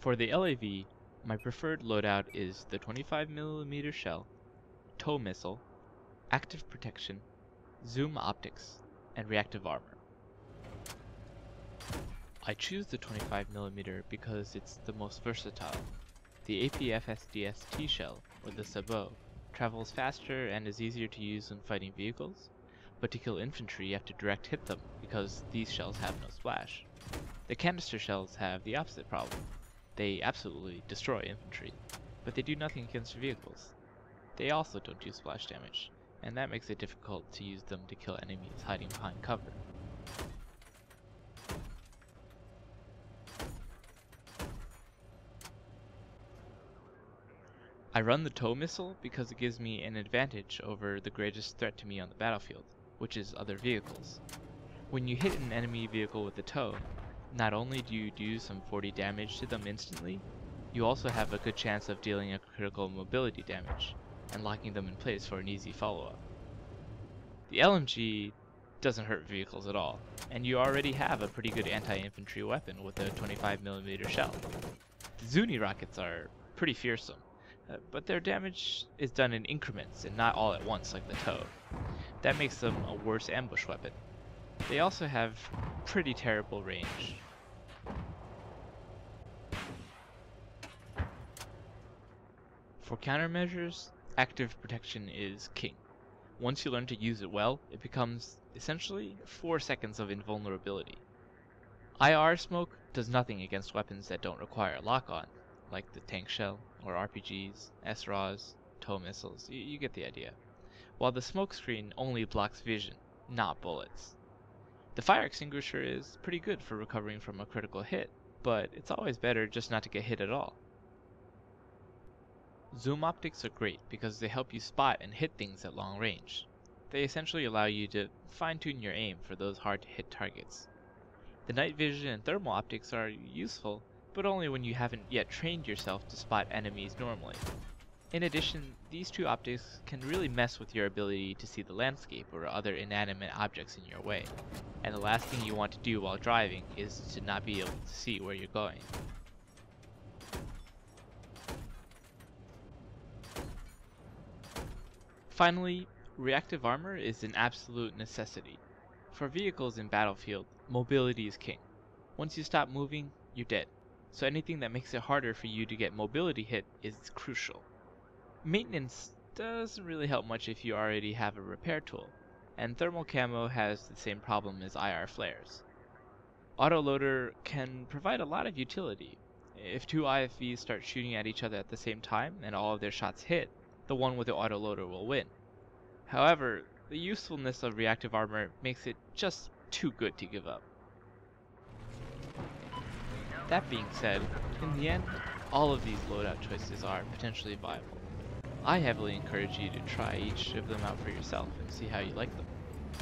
For the LAV, my preferred loadout is the 25mm shell, tow missile, active protection, zoom optics, and reactive armor. I choose the 25mm because it's the most versatile. The APFSDST shell, or the sabot, travels faster and is easier to use when fighting vehicles, but to kill infantry you have to direct hit them because these shells have no splash. The canister shells have the opposite problem. They absolutely destroy infantry, but they do nothing against vehicles. They also don't do splash damage, and that makes it difficult to use them to kill enemies hiding behind cover. I run the tow missile because it gives me an advantage over the greatest threat to me on the battlefield, which is other vehicles. When you hit an enemy vehicle with the tow, not only do you do some 40 damage to them instantly, you also have a good chance of dealing a critical mobility damage, and locking them in place for an easy follow-up. The LMG doesn't hurt vehicles at all, and you already have a pretty good anti-infantry weapon with a 25mm shell. The Zuni rockets are pretty fearsome, but their damage is done in increments and not all at once like the tow. That makes them a worse ambush weapon. They also have pretty terrible range. For countermeasures, active protection is king. Once you learn to use it well, it becomes essentially 4 seconds of invulnerability. IR smoke does nothing against weapons that don't require lock-on, like the tank shell, or RPGs, SRAs, tow missiles, you get the idea. While the smoke screen only blocks vision, not bullets. The fire extinguisher is pretty good for recovering from a critical hit, but it's always better just not to get hit at all. Zoom optics are great because they help you spot and hit things at long range. They essentially allow you to fine-tune your aim for those hard-to-hit targets. The night vision and thermal optics are useful, but only when you haven't yet trained yourself to spot enemies normally. In addition, these two optics can really mess with your ability to see the landscape or other inanimate objects in your way, and the last thing you want to do while driving is to not be able to see where you're going. Finally, reactive armor is an absolute necessity. For vehicles in Battlefield, mobility is king. Once you stop moving, you're dead, so anything that makes it harder for you to get mobility hit is crucial. Maintenance doesn't really help much if you already have a repair tool, and thermal camo has the same problem as IR flares. Autoloader can provide a lot of utility. If two IFVs start shooting at each other at the same time and all of their shots hit, the one with the autoloader will win. However, the usefulness of reactive armor makes it just too good to give up. That being said, in the end, all of these loadout choices are potentially viable. I heavily encourage you to try each of them out for yourself and see how you like them.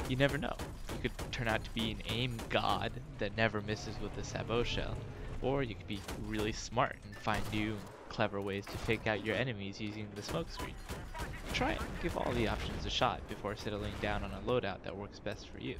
You never know, you could turn out to be an aim god that never misses with the sabot shell, or you could be really smart and find new clever ways to fake out your enemies using the smoke screen. Try it, give all the options a shot before settling down on a loadout that works best for you.